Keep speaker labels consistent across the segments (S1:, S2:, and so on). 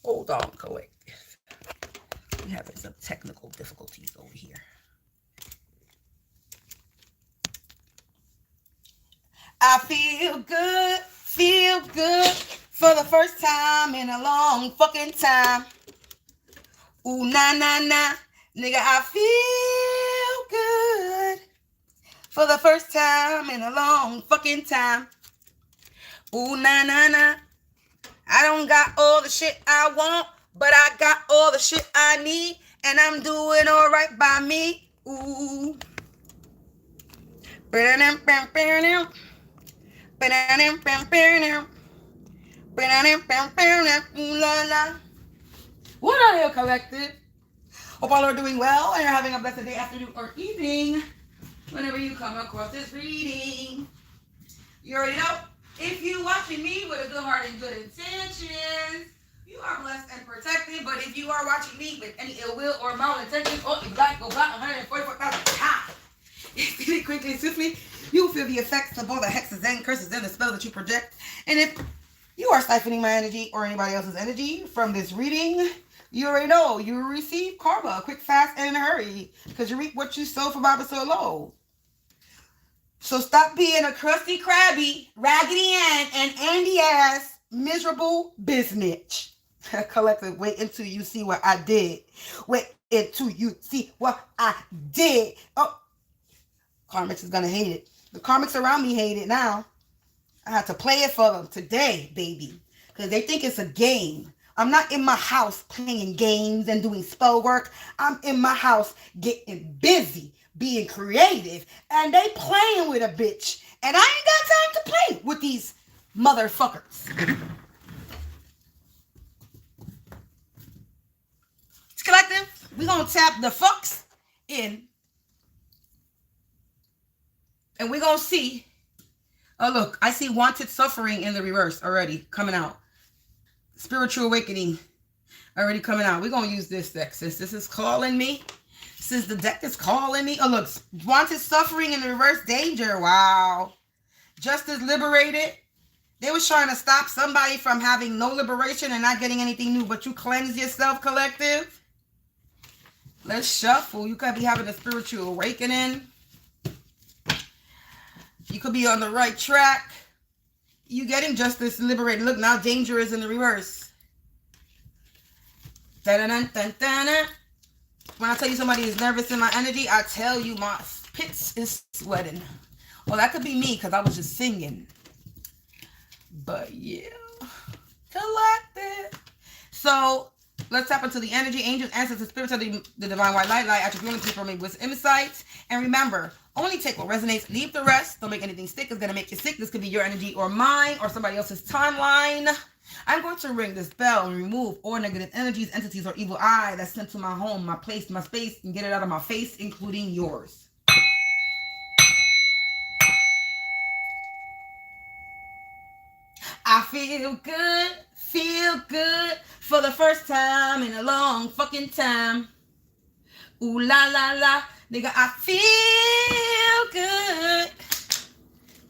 S1: Hold on, collective. We're having some technical difficulties over here. I feel good for the first time in a long fucking time. Ooh, nah, nah, nah. Nigga, I feel good for the first time in a long fucking time. Ooh, nah, nah, nah. I don't got all the shit I want, but I got all the shit I need, and I'm doing all right by me. Ooh. What are you, collective? Hope all are doing well and you're having a blessed day, afternoon, or evening whenever you come across this reading. You already know, if you watching me with a good heart and good intentions, you are blessed and protected. But if you are watching me with any ill will or malintentions, or you black, go black 144,000 times, quickly and swiftly, you will feel the effects of all the hexes and curses and the spells that you project. And if you are siphoning my energy or anybody else's energy from this reading, you already know you will receive karma quick, fast, and in a hurry, because you reap what you sow for Baba so low. So stop being a crusty, crabby, raggedy Ann and Andy ass miserable biznitch. Collective, wait until you see what I did. Wait until you see what I did. Oh, Karmics is gonna hate it. The Karmics around me hate it now. I had to play it for them today, baby, because they think it's a game. I'm not in my house playing games and doing spell work. I'm in my house getting busy, being creative, and they playing with a bitch. And I ain't got time to play with these motherfuckers. Collective, we gonna tap the fucks in, and we gonna see. Oh, look, I see wanted suffering in the reverse already coming out. Spiritual awakening already coming out. We're going to use this deck, sis. This is calling me. Since the deck is calling me. Oh, look. Wanted suffering in the reverse. Danger. Wow. Justice liberated. They was trying to stop somebody from having no liberation and not getting anything new. But you cleanse yourself, collective. Let's shuffle. You could be having a spiritual awakening. You could be on the right track. You getting justice liberated. Look, now danger is in the reverse. Da-da-dun-dun-dun-dun. When I tell you somebody is nervous in my energy, I tell you my pits is sweating. Well, that could be me because I was just singing. But yeah. Collective. So let's tap into the energy. Angels, ancestors, spirits of the divine white light, attributing people me with insights. And remember, only take what resonates, leave the rest. Don't make anything stick. It's going to make you sick. This could be your energy or mine or somebody else's timeline. I'm going to ring this bell and remove all negative energies, entities, or evil eye that's sent to my home, my place, my space, and get it out of my face, including yours. I feel good for the first time in a long fucking time. Ooh la la la. Nigga, I feel good.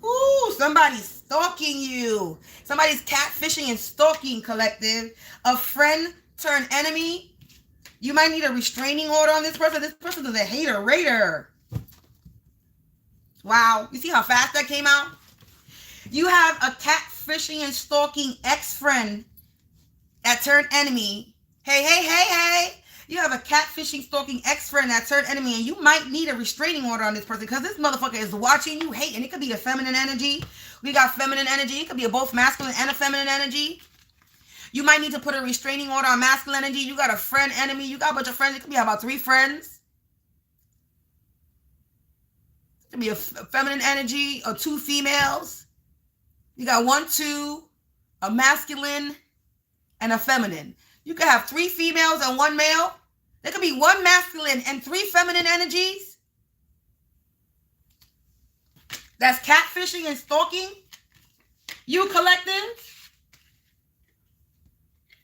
S1: Ooh, somebody's stalking you. Somebody's catfishing and stalking, collective. A friend turned enemy. You might need a restraining order on this person. This person is a hater, raider. Wow. You see how fast that came out? You have a catfishing and stalking ex-friend that turned enemy. Hey. You have a catfishing, stalking ex-friend that turned enemy, and you might need a restraining order on this person because this motherfucker is watching you hate, and it could be a feminine energy. We got feminine energy. It could be a both masculine and a feminine energy. You might need to put a restraining order on masculine energy. You got a friend enemy. You got a bunch of friends. It could be about 3 friends. It could be a feminine energy or 2 females. You got 1, 2, a masculine, and a feminine. You could have 3 females and 1 male. There could be 1 masculine and 3 feminine energies. That's catfishing and stalking. You collective.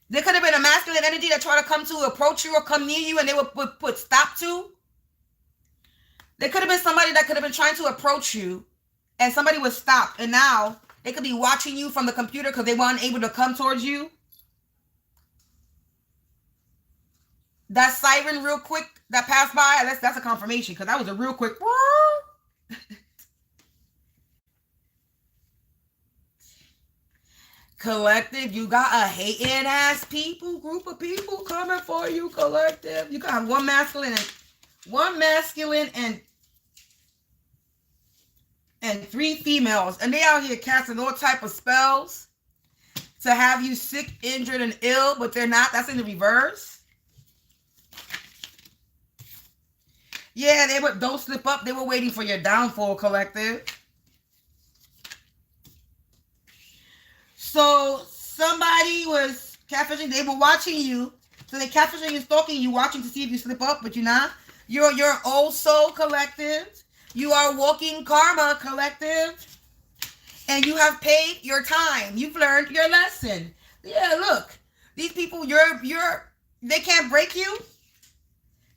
S1: There could have been a masculine energy that tried to come to approach you or come near you and they would put stop to. There could have been somebody that could have been trying to approach you and somebody was stopped. And now they could be watching you from the computer because they weren't able to come towards you. that siren real quick that passed by, that's a confirmation, because that was a real quick. Collective, you got a hating ass group of people coming for you, collective. You got one masculine and 3 females, and they out here casting all type of spells to have you sick, injured, and ill, but they're not. That's in the reverse. Yeah, don't slip up. They were waiting for your downfall, collective. So somebody was catfishing. They were watching you. So they catfishing and stalking you, watching to see if you slip up, but you're not. You're your old soul, collective. You are walking karma, collective. And you have paid your time. You've learned your lesson. Yeah, look. These people, they can't break you.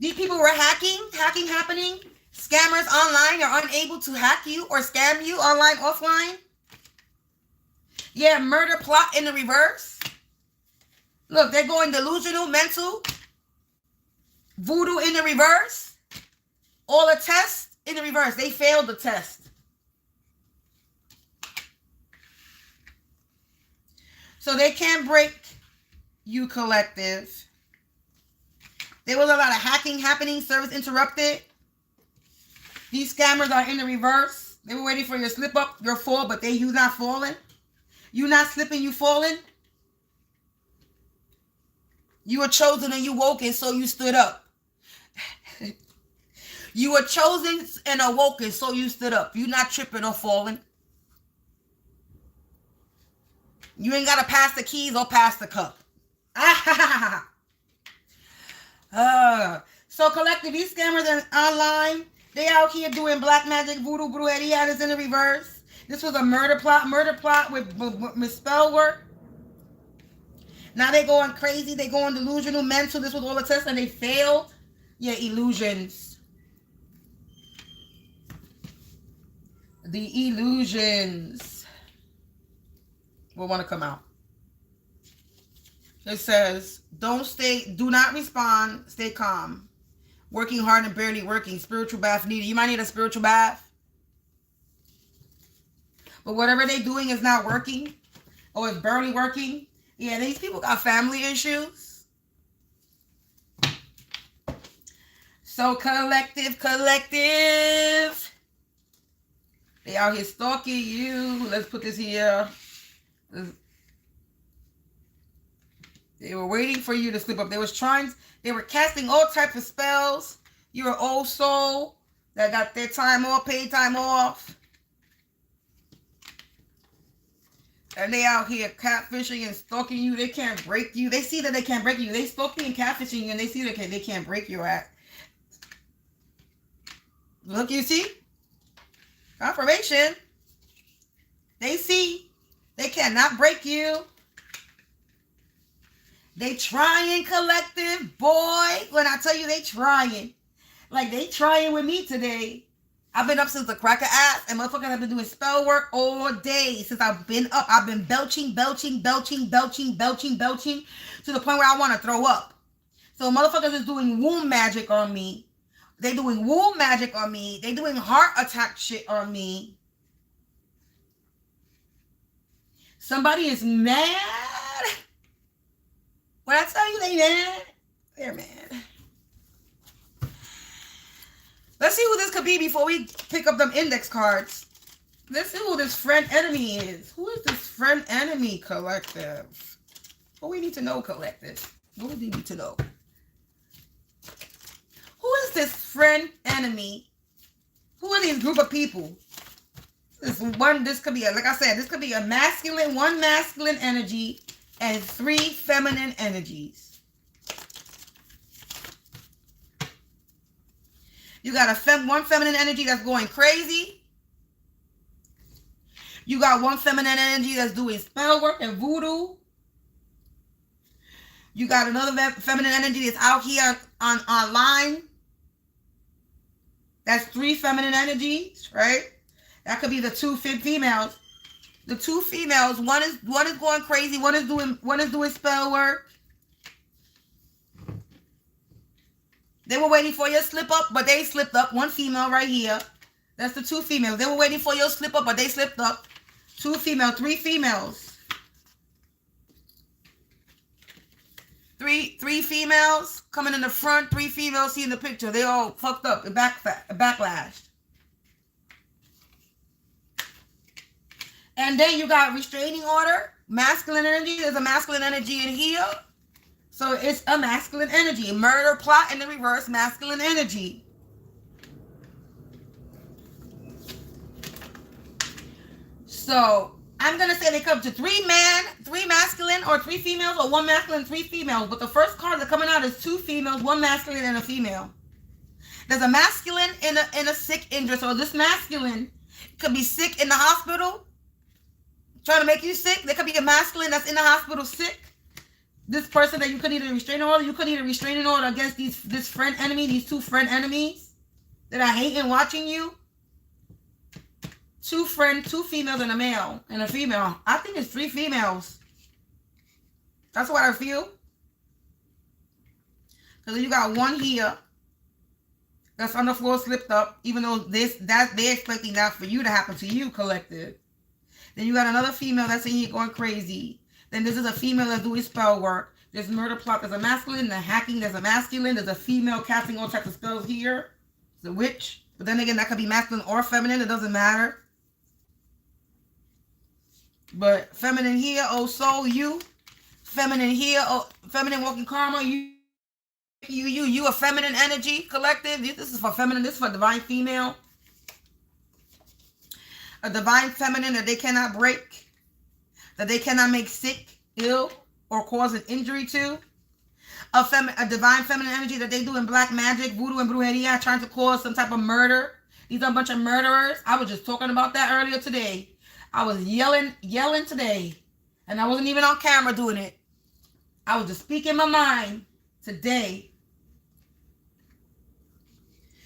S1: These people were hacking happening. Scammers online are unable to hack you or scam you online, offline. Yeah, murder plot in the reverse. Look, they're going delusional, mental. Voodoo in the reverse. All the tests in the reverse. They failed the test. So they can't break you, collective. There was a lot of hacking happening, service interrupted. These scammers are in the reverse. They were waiting for your slip up, your fall, but you not falling. You not slipping, you falling. You were chosen and you woken, so you stood up. You were chosen and awoken, so you stood up. You not tripping or falling. You ain't got to pass the keys or pass the cup. So collective, these scammers are online. They out here doing black magic, voodoo, brujeria, and it's in the reverse. This was a murder plot with spell work. Now they going crazy. They going delusional, mental. This was all a test and they failed. Yeah, illusions. The illusions will want to come out. It says, do not respond, stay calm. Working hard and barely working. Spiritual bath needed. You might need a spiritual bath. But whatever they're doing is not working. Or it's barely working. Yeah, these people got family issues. So collective. They out here stalking you. Let's put this here. They were waiting for you to slip up. They were casting all types of spells. You're an old soul that got their time off, paid time off. And they out here catfishing and stalking you. They can't break you. They see that they can't break you. They stalking and catfishing you and they see that they can't break your act. Look, you see? Confirmation. They see. They cannot break you. They trying, collective, boy. When I tell you they trying. Like they trying with me today. I've been up since the crack of ass, and motherfuckers have been doing spell work all day since I've been up. I've been belching to the point where I want to throw up. So motherfuckers is doing womb magic on me. They doing womb magic on me. They doing heart attack shit on me. Somebody is mad. When I tell you they mad, they're mad. Let's see who this could be before we pick up them index cards. Let's see who this friend enemy is. Who is this friend enemy, collective? What we need to know, collective? What do we need to know? Who is this friend enemy? Who are these group of people? This could be like I said, this could be one masculine energy and 3 feminine energies. You got one feminine energy that's going crazy. You got one feminine energy that's doing spell work and voodoo. You got another feminine energy that's out here online. That's 3 feminine energies, right? That could be the 2 females. The 2 females, one is going crazy, one is doing spell work. They were waiting for your slip up, but they slipped up. One female right here. That's the two females. They were waiting for your slip up, but they slipped up. Two female, three females. Three females coming in the front. Three females see in the picture. They all fucked up. Backlashed. And then you got restraining order. Masculine energy. There's a masculine energy in here. So it's a masculine energy. Murder plot in the reverse, masculine energy. So I'm going to say they come to three masculine, or three females, or one masculine, three females. But the first card that's coming out is two females, one masculine and a female. There's a masculine in a sick injury. So this masculine could be sick in the hospital, trying to make you sick. There could be a masculine that's in the hospital sick. This person that you could need a restraining order. You could need a restraining order against this friend enemy, these two friend enemies that are hating watching you. Two females and a male and a female. I think it's three females. That's what I feel. Because you got one here that's on the floor slipped up, even though they're expecting that for you to happen to you, collective. Then you got another female that's in here going crazy. Then this is a female that's doing spell work. There's murder plot. There's a masculine. The hacking. There's a masculine. There's a female casting all types of spells here. It's a witch. But then again, that could be masculine or feminine. It doesn't matter. But feminine here, oh soul, you. Feminine here, oh, feminine walking karma, you a feminine energy collective. This is for feminine. This is for divine female. A divine feminine that they cannot break. That they cannot make sick, ill, or cause an injury to. A divine feminine energy that they do in black magic, voodoo, and brujeria, trying to cause some type of murder. These are a bunch of murderers. I was just talking about that earlier today. I was yelling today. And I wasn't even on camera doing it. I was just speaking my mind today.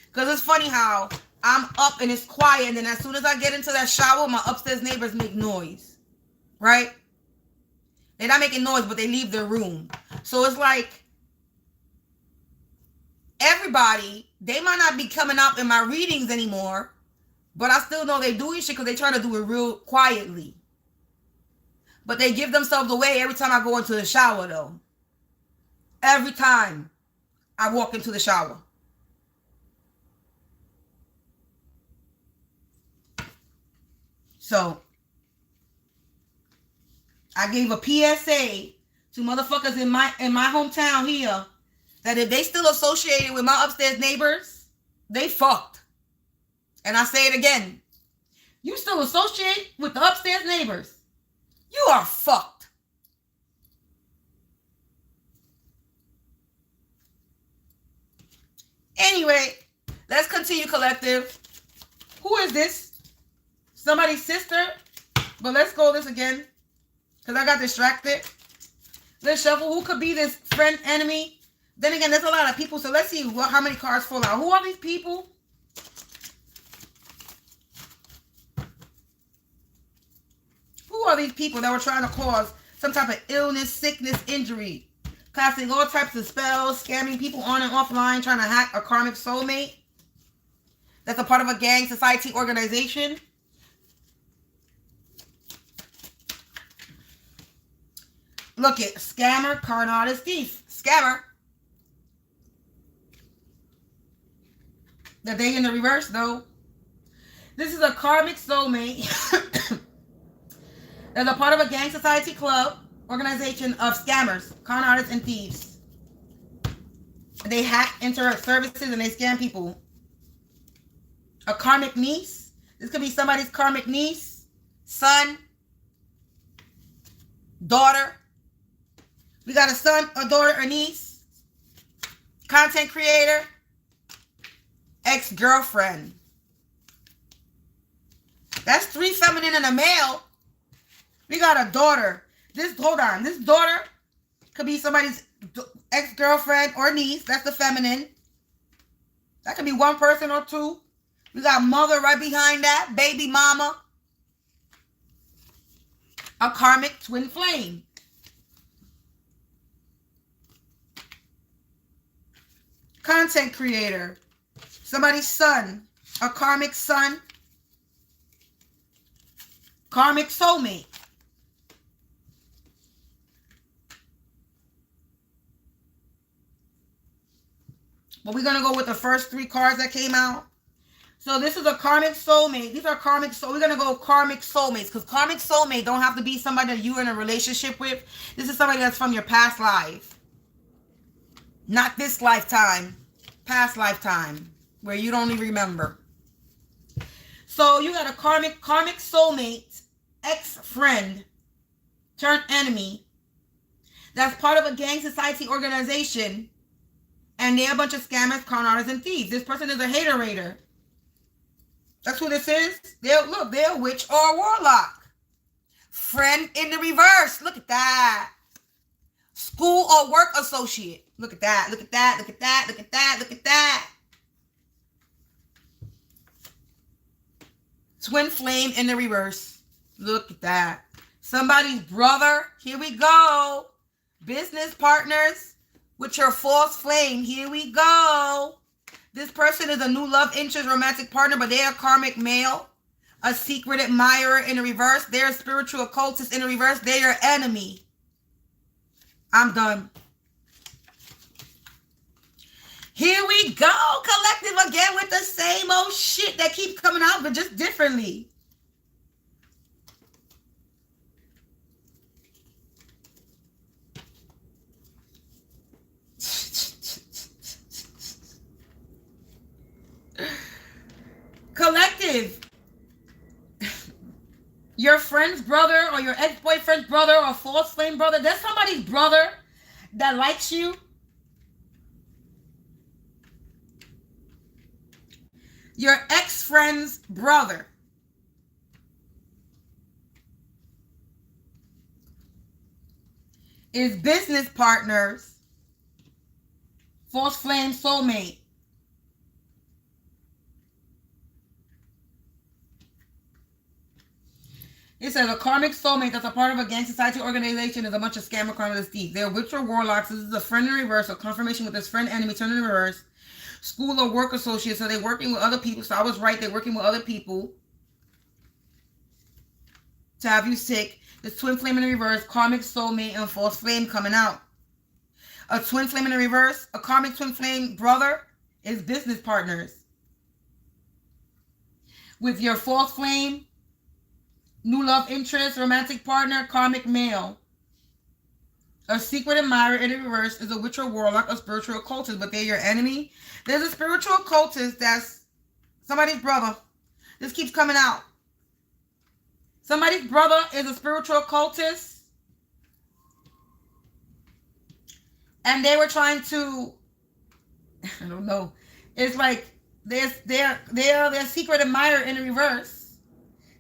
S1: Because it's funny how I'm up and it's quiet. And then as soon as I get into that shower, my upstairs neighbors make noise. Right? They're not making noise, but they leave their room. So it's like everybody, they might not be coming up in my readings anymore, but I still know they're doing shit because they try to do it real quietly. But they give themselves away every time I go into the shower, though. Every time I walk into the shower. So I gave a PSA to motherfuckers in my hometown here that if they still associated with my upstairs neighbors, they fucked. And I say it again. You still associate with the upstairs neighbors, you are fucked. Anyway, let's continue, collective. Who is this? Somebody's sister? But let's go this again. Because I got distracted. Let's shuffle. Who could be this friend, enemy? Then again, there's a lot of people. So let's see how many cards fall out. Who are these people? Who are these people that were trying to cause some type of illness, sickness, injury? Casting all types of spells, scamming people on and offline, trying to hack a karmic soulmate. That's a part of a gang, society, organization. Look at scammer, con artist, thief. Scammer. The day in the reverse, though. This is a karmic soulmate. That's a part of a gang, society, club, organization of scammers, con artists, and thieves. They hack into services and they scam people. A karmic niece. This could be somebody's karmic niece, son, daughter. We got a son, a daughter, a niece, content creator, ex-girlfriend. That's three feminine and a male. We got a daughter. This daughter could be somebody's ex-girlfriend or niece. That's the feminine. That could be one person or two. We got mother right behind that, baby mama. A karmic twin flame. content creator, somebody's son, a karmic son, karmic soulmate. But we're going to go with the first 3 cards that came out. So this is a karmic soulmate. These are karmic soul. We're going to go karmic soulmates, because karmic soulmate don't have to be somebody that you're in a relationship with. This is somebody that's from your past life. Not this lifetime. Past lifetime, where you don't even remember. So you got a karmic soulmate, ex-friend, turned enemy, that's part of a gang society organization, and they're a bunch of scammers, con artists, and thieves. This person is a hater-rater. That's who this is. They're a witch or a warlock. Friend in the reverse. Look at that. School or work associate. Look at that. Look at that. Look at that. Look at that. Look at that. Twin flame in the reverse. Look at that. Somebody's brother. Here we go. Business partners with your false flame. Here we go. This person is a new love interest, romantic partner, but they're a karmic male, a secret admirer in the reverse. They're a spiritual occultist in the reverse. They're your enemy. I'm done. Here we go, collective again with the same old shit that keeps coming out, but just differently. Collective, your friend's brother or your ex-boyfriend's brother or false flame brother, there's somebody's brother that likes you. Your ex-friend's brother. Is business partners, false flame soulmate. It says a karmic soulmate that's a part of a gang society organization is a bunch of scammer criminals thieves. They're witch or warlocks. This is a friend in reverse, a confirmation with this friend enemy turned in reverse. School or work associate, so they're working with other people. So I was right, they're working with other people to have you sick. This twin flame in the reverse, karmic soulmate and false flame coming out. A twin flame in the reverse, a karmic twin flame brother is business partners with your false flame, new love interest, romantic partner, karmic male. A secret admirer in the reverse is a witch or warlock, a spiritual occultist, but they're your enemy. There's a spiritual occultist that's somebody's brother. This keeps coming out. Somebody's brother is a spiritual occultist, and they were trying to, I don't know. It's like they're secret admirer in the reverse.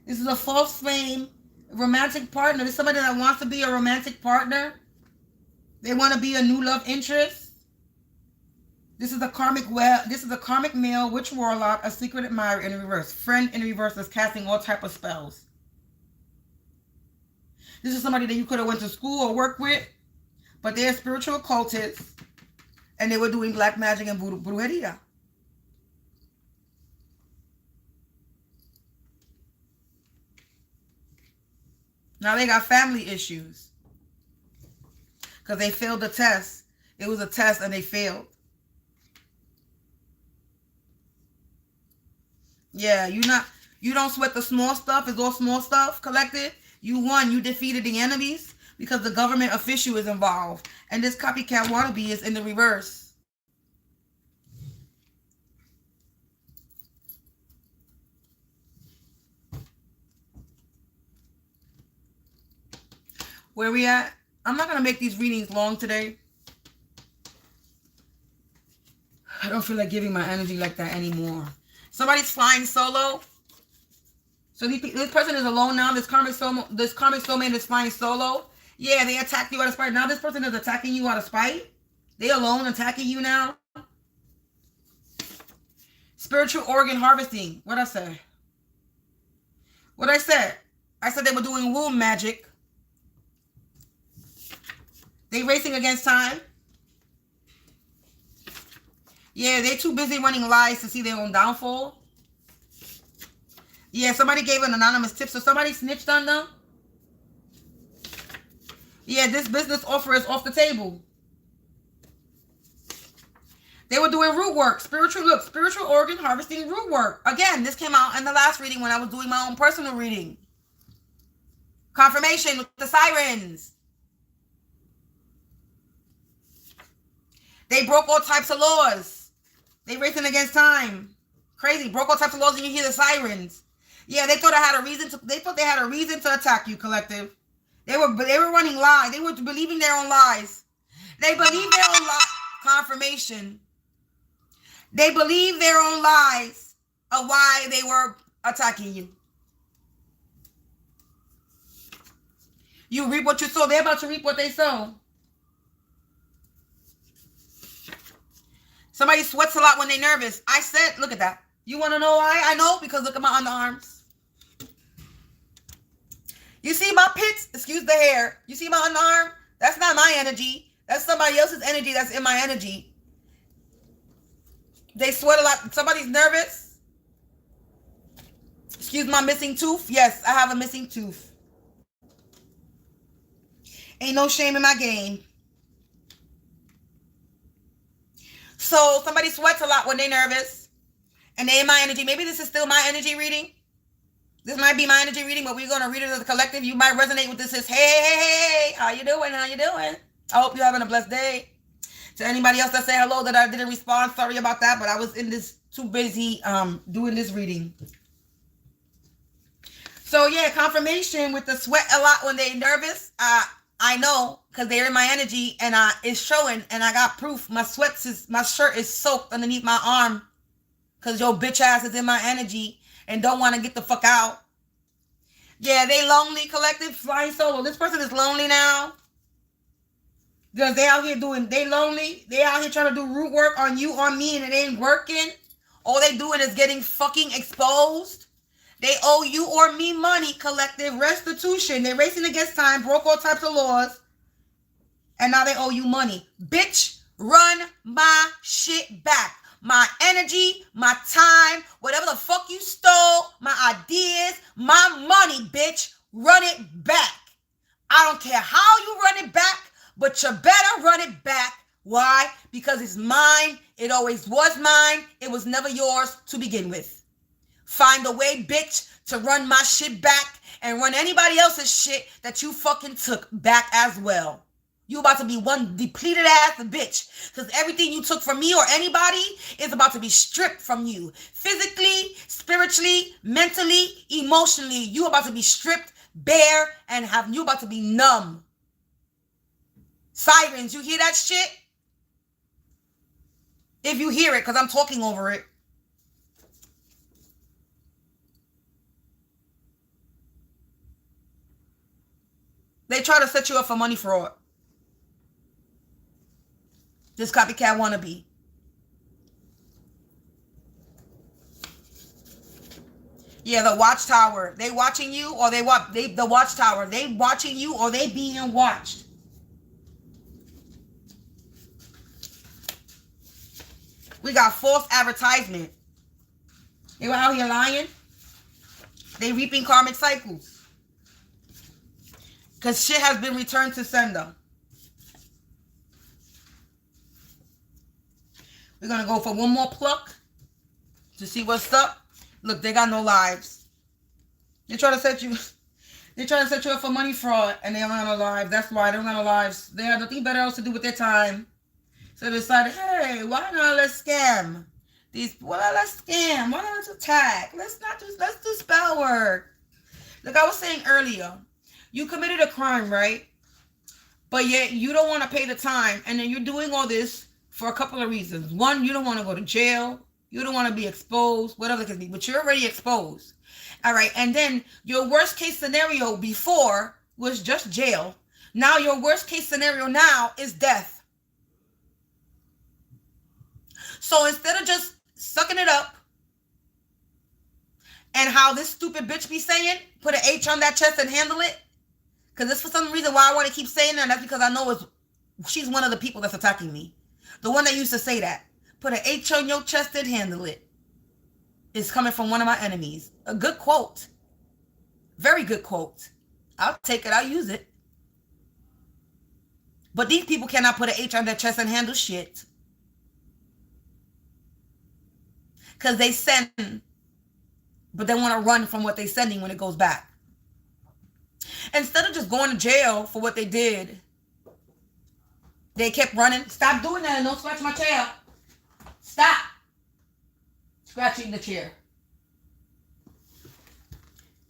S1: This is a false flame romantic partner. This is somebody that wants to be a romantic partner. They want to be a new love interest. This is a karmic male, witch warlock, a secret admirer in the reverse. Friend in the reverse is casting all type of spells. This is somebody that you could have went to school or worked with, but they're spiritual occultists, and they were doing black magic and brujeria. Now they got family issues because they failed the test. It was a test and they failed. Yeah, you don't sweat the small stuff. It's all small stuff, collective. You won. You defeated the enemies because the government official is involved. And this copycat wannabe is in the reverse. Where we at? I'm not going to make these readings long today. I don't feel like giving my energy like that anymore. Somebody's flying solo. So this person is alone now. This karmic soulmate is flying solo. Yeah, they attacked you out of spite. Now this person is attacking you out of spite. They alone attacking you now. Spiritual organ harvesting. What'd I say? What I said? I said they were doing womb magic. They racing against time. Yeah, they too busy running lies to see their own downfall. Yeah, somebody gave an anonymous tip, so somebody snitched on them. Yeah, this business offer is off the table. They were doing root work, spiritual organ harvesting root work. Again, this came out in the last reading when I was doing my own personal reading. Confirmation with the sirens. They broke all types of laws. They racing against time. Crazy. Broke all types of laws and you hear the sirens. Yeah, they thought they had a reason to attack you, collective. They were running lies. They were believing their own lies. They believed their own lies. Confirmation. They believe their own lies of why they were attacking you. You reap what you sow. They're about to reap what they sow. Somebody sweats a lot when they're nervous. I said, look at that. You want to know why? I know, because look at my underarms. You see my pits? Excuse the hair. You see my underarm? That's not my energy. That's somebody else's energy that's in my energy. They sweat a lot. Somebody's nervous. Excuse my missing tooth. Yes, I have a missing tooth. Ain't no shame in my game. So somebody sweats a lot when they're nervous. And they in my energy. Maybe this is still my energy reading. This might be my energy reading, but we're going to read it as a collective. You might resonate with this. Hey, how you doing? How you doing? I hope you're having a blessed day. To anybody else that say hello that I didn't respond, sorry about that, but I was in this too busy doing this reading. So yeah, confirmation with the sweat a lot when they're nervous. I know, because they're in my energy and it's showing, and I got proof. My shirt is soaked underneath my arm because your bitch ass is in my energy and don't want to get the fuck out. Yeah, they lonely, collective, flying solo. This person is lonely now. Because they out here they lonely. They out here trying to do root work on you, on me, and it ain't working. All they doing is getting fucking exposed. They owe you or me money, collective restitution. They're racing against time, broke all types of laws. And now they owe you money. Bitch, run my shit back. My energy, my time, whatever the fuck you stole, my ideas, my money, bitch, run it back. I don't care how you run it back. But you better run it back. Why? Because it's mine. It always was mine. It was never yours to begin with. Find a way, bitch, to run my shit back and run anybody else's shit that you fucking took back as well. You about to be one depleted ass bitch. Because everything you took from me or anybody is about to be stripped from you. Physically, spiritually, mentally, emotionally. You about to be stripped bare and you about to be numb. Sirens, you hear that shit? If you hear it, because I'm talking over it. They try to set you up for money fraud. This copycat wannabe. Yeah, the watchtower. They watching you or the watchtower. They watching you or they being watched. We got false advertisement. They were out here lying. They reaping karmic cycles. Because shit has been returned to sender. We're going to go for one more pluck to see what's up. Look, they got no lives. They're trying to set you up for money fraud and they don't have no lives. That's why they don't have no lives. They have nothing better else to do with their time. So they decided, hey, why not let's scam? Let's scam. Why not let's attack? Let's do spell work. Like I was saying earlier, you committed a crime, right? But yet you don't want to pay the time. And then you're doing all this for a couple of reasons. One, you don't want to go to jail. You don't want to be exposed, whatever it could be. But you're already exposed. All right. And then your worst case scenario before was just jail. Now your worst case scenario now is death. So instead of just sucking it up, and how this stupid bitch be saying, put an H on that chest and handle it, because it's for some reason why I want to keep saying that, and that's because I know she's one of the people that's attacking me. The one that used to say that. Put an H on your chest and handle it. It's coming from one of my enemies. A good quote. Very good quote. I'll take it. I'll use it. But these people cannot put an H on their chest and handle shit. Because they send, but they want to run from what they're sending when it goes back. Instead of just going to jail for what they did, they kept running. Stop doing that and don't scratch my chair. Stop scratching the chair.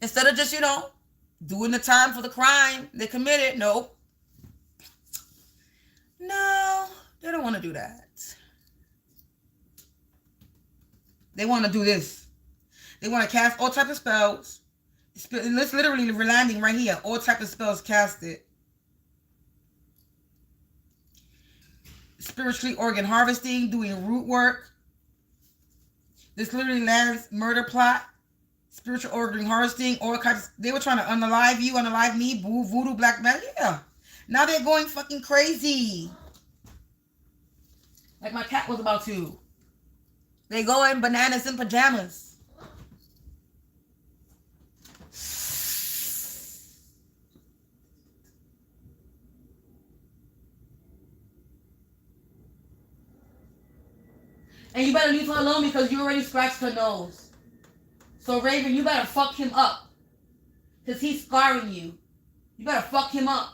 S1: Instead of just, doing the time for the crime they committed. Nope. No, they don't want to do that. They want to do this. They want to cast all types of spells. It's literally landing right here. All types of spells casted. Spiritually organ harvesting, doing root work. This literally lands murder plot. Spiritual organ harvesting, all kinds. They were trying to unalive you, unalive me, voodoo, black magic. Yeah. Now they're going fucking crazy. Like my cat was about to. They going bananas in pajamas. And you better leave her alone because you already scratched her nose. So Raven, you better fuck him up. Because he's scarring you. You better fuck him up.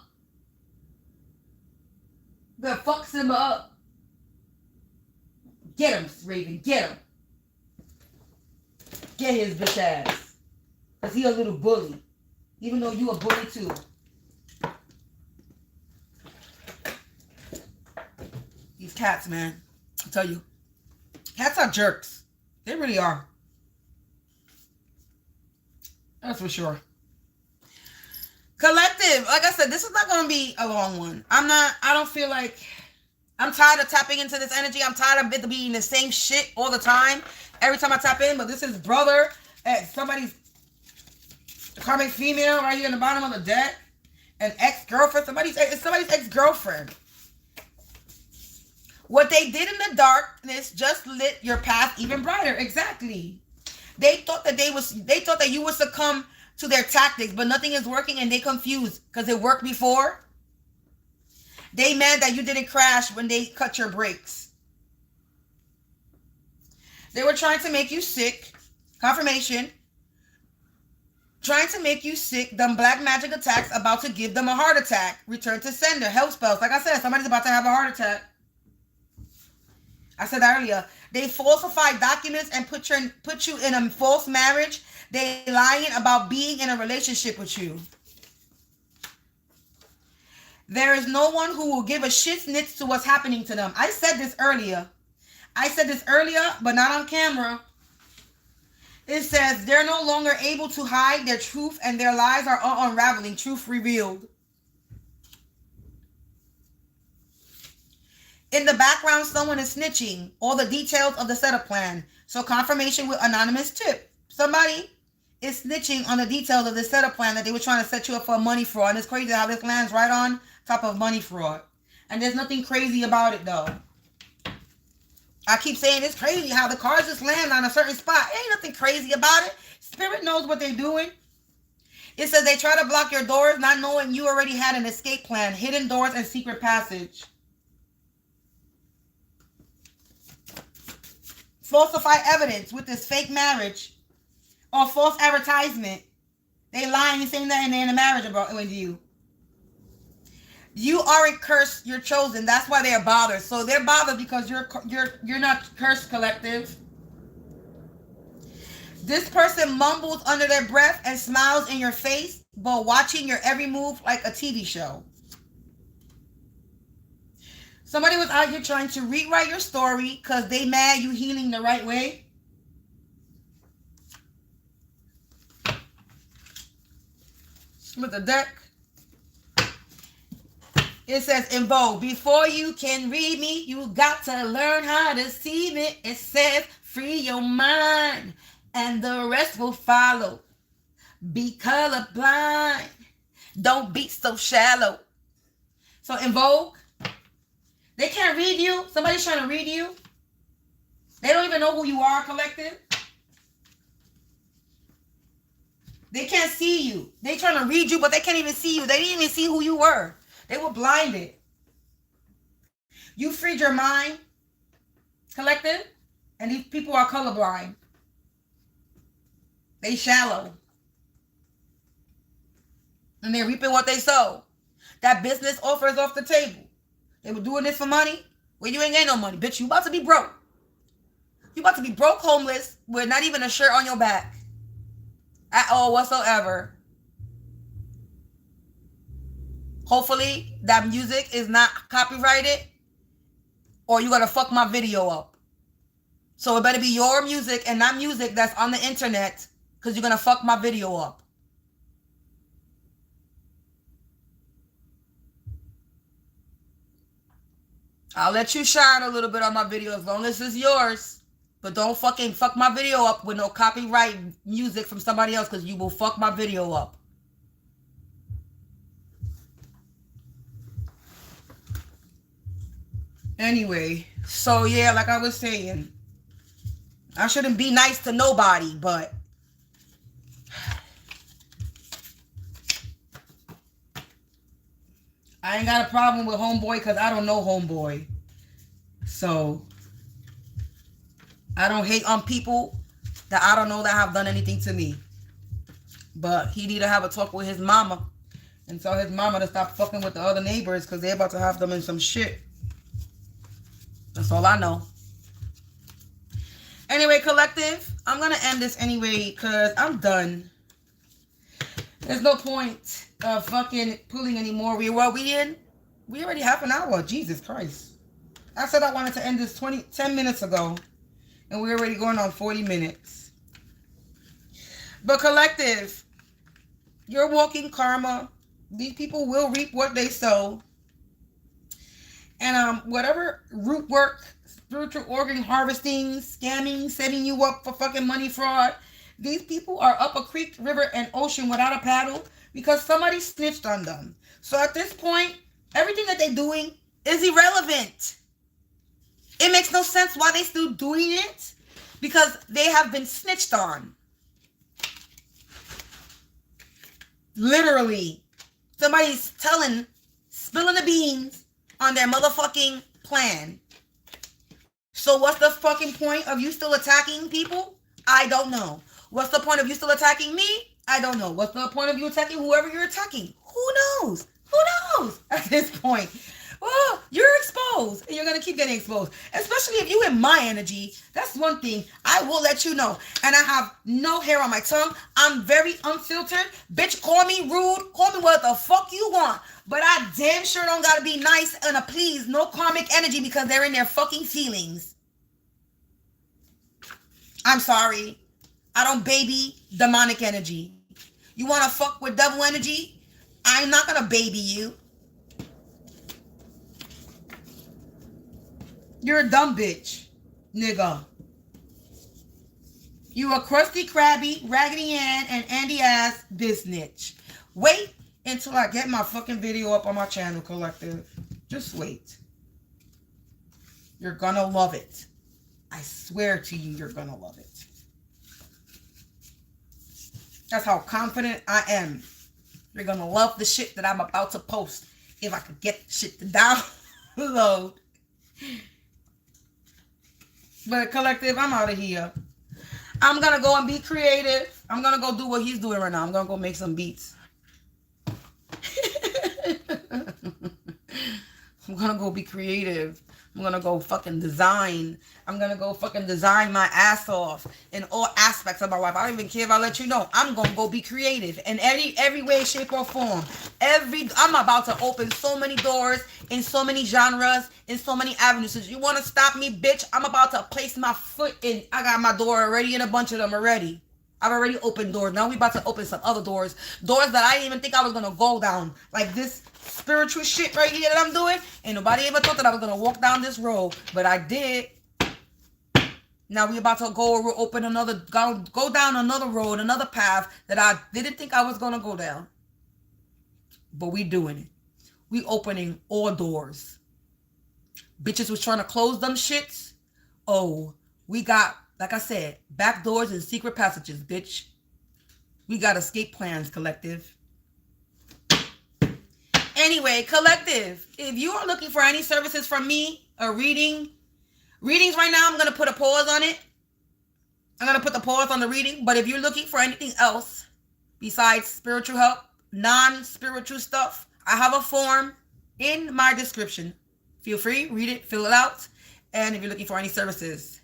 S1: You better fuck Simba up. Get him, Raven, get him. Get his bitch ass. Because he a little bully. Even though you a bully too. These cats, man. I tell you. Cats are jerks. They really are. That's for sure. Collective. Like I said, this is not going to be a long one. I don't feel like... I'm tired of tapping into this energy. I'm tired of it being the same shit all the time. Every time I tap in. But this is brother at somebody's karmic female right here in the bottom of the deck. An ex-girlfriend. It's somebody's ex-girlfriend. What they did in the darkness just lit your path even brighter. Exactly. They thought that you would succumb to their tactics, but nothing is working and they confused because it worked before. They mad that you didn't crash when they cut your brakes. They were trying to make you sick. Confirmation. Trying to make you sick. Them black magic attacks about to give them a heart attack. Return to sender. Health spells. Like I said, somebody's about to have a heart attack. I said that earlier. They falsified documents and put you in a false marriage. They lying about being in a relationship with you. There is no one who will give a shit's nits to what's happening to them. I said this earlier, but not on camera. It says they're no longer able to hide their truth and their lies are unraveling. Truth revealed. In the background, someone is snitching all the details of the setup plan. So confirmation with anonymous tip. Somebody is snitching on the details of the setup plan that they were trying to set you up for money fraud. And it's crazy how this lands right on top of money fraud. And there's nothing crazy about it though. I keep saying it's crazy how the cards just land on a certain spot. Ain't nothing crazy about it. Spirit knows what they're doing. It says they try to block your doors, not knowing you already had an escape plan, hidden doors and secret passage. Falsify evidence with this fake marriage or false advertisement. They lying and saying that and they're in a marriage with you. You aren't cursed, you're chosen. That's why they're bothered. So they're bothered because you're not cursed, collective. This person mumbles under their breath and smiles in your face, but watching your every move like a TV show. Somebody was out here trying to rewrite your story because they mad you healing the right way. With the deck. It says in bold, before you can read me, you got to learn how to see me. It says free your mind and the rest will follow. Be colorblind. Don't be so shallow. So in Vogue, they can't read you. Somebody's trying to read you. They don't even know who you are, collective. They can't see you. They trying to read you, but they can't even see you. They didn't even see who you were. They were blinded. You freed your mind, collective, and these people are colorblind. They shallow. And they're reaping what they sow. That business offer is off the table. They were doing this for money. Well, you ain't getting no money. Bitch, you about to be broke. You about to be broke, homeless, with not even a shirt on your back. At all whatsoever. Hopefully, that music is not copyrighted. Or you gotta fuck my video up. So it better be your music and not music that's on the internet. Because you're gonna fuck my video up. I'll let you shine a little bit on my video as long as it's yours. But don't fucking fuck my video up with no copyright music from somebody else, because you will fuck my video up. Anyway, so yeah, like I was saying, I shouldn't be nice to nobody, but I ain't got a problem with homeboy because I don't know homeboy. So I don't hate on people that I don't know that have done anything to me. But he need to have a talk with his mama and tell his mama to stop fucking with the other neighbors because they're about to have them in some shit. That's all I know. Anyway, collective, I'm going to end this anyway because I'm done. There's no point of fucking pulling anymore. We already half an hour. Jesus Christ. I said I wanted to end this 10 minutes ago. And we're already going on 40 minutes. But collective, you're walking karma. These people will reap what they sow. And whatever root work, spiritual organ harvesting, scamming, setting you up for fucking money fraud, these people are up a creek, river, and ocean without a paddle because somebody snitched on them. So at this point, everything that they're doing is irrelevant. It makes no sense why they're still doing it because they have been snitched on. Literally. Somebody's spilling the beans on their motherfucking plan. So what's the fucking point of you still attacking people? I don't know. What's the point of you still attacking me? I don't know. What's the point of you attacking whoever you're attacking? Who knows? Who knows at this point? Oh, you're exposed and you're going to keep getting exposed. Especially if you in my energy. That's one thing I will let you know. And I have no hair on my tongue. I'm very unfiltered. Bitch, call me rude. Call me what the fuck you want. But I damn sure don't got to be nice and a please. No karmic energy because they're in their fucking feelings. I'm sorry. I don't baby demonic energy. You want to fuck with devil energy? I'm not going to baby you. You're a dumb bitch, nigga. You a crusty, crabby, raggedy Ann and Andy ass biznitch. Wait until I get my fucking video up on my channel, collective. Just wait. You're gonna love it. I swear to you, you're gonna love it. That's how confident I am. You're gonna love the shit that I'm about to post. If I could get shit to download. But collective, I'm out of here. I'm going to go and be creative. I'm going to go do what he's doing right now. I'm going to go make some beats. I'm going to go be creative. I'm going to go fucking design. I'm going to go fucking design my ass off in all aspects of my life. I don't even care if I let you know. I'm going to go be creative in every way, shape, or form. I'm about to open so many doors in so many genres, in so many avenues. So you want to stop me, bitch? I'm about to place my foot in. I got my door already in a bunch of them already. I've already opened doors. Now we about to open some other doors. Doors that I didn't even think I was going to go down. Like this spiritual shit right here that I'm doing. Ain't nobody ever thought that I was going to walk down this road. But I did. Now we about to go open go down another road, another path that I didn't think I was going to go down. But we doing it. We opening all doors. Bitches was trying to close them shits. Oh, We got, like I said, back doors and secret passages, bitch. We got escape plans, collective. Anyway, collective, if you are looking for any services from me, a readings right now, I'm going to put a pause on it. I'm going to put the pause on the reading. But if you're looking for anything else besides spiritual help, non-spiritual stuff, I have a form in my description. Feel free, read it, fill it out. And if you're looking for any services,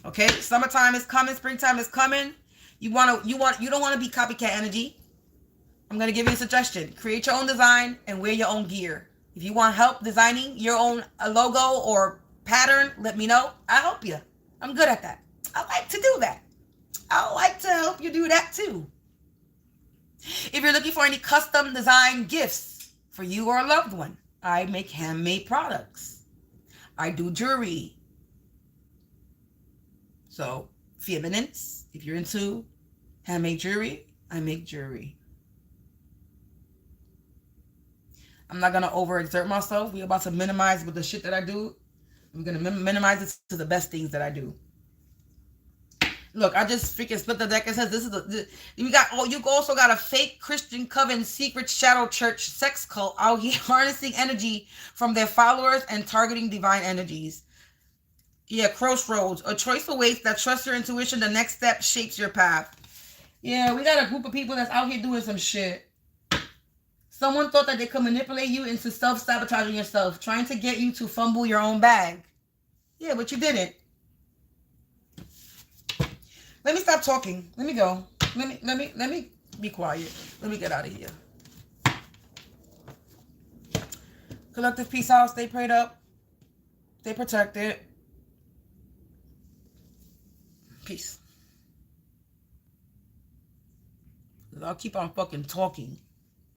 S1: okay? Summertime is coming, springtime is coming. You don't want to be copycat energy. I'm going to give you a suggestion. Create your own design and wear your own gear. If you want help designing your own logo or pattern, let me know. I'll help you. I'm good at that. I like to do that. I like to help you do that too. If you're looking for any custom design gifts for you or a loved one, I make handmade products. I do jewelry. So, feminines, if you're into handmade jewelry, I make jewelry. I'm not going to overexert myself. We're about to minimize with the shit that I do. I'm going to minimize it to the best things that I do. Look, I just freaking split the deck. It says you also got a fake Christian coven secret shadow church sex cult out here harnessing energy from their followers and targeting divine energies. Yeah, crossroads. A choice awaits that trust your intuition. The next step shapes your path. Yeah, we got a group of people that's out here doing some shit. Someone thought that they could manipulate you into self-sabotaging yourself, trying to get you to fumble your own bag. Yeah, but you didn't. Let me stop talking. Let me go. Let me be quiet. Let me get out of here. Collective peace out. Stay prayed up. Stay protected. Peace. I'll keep on fucking talking.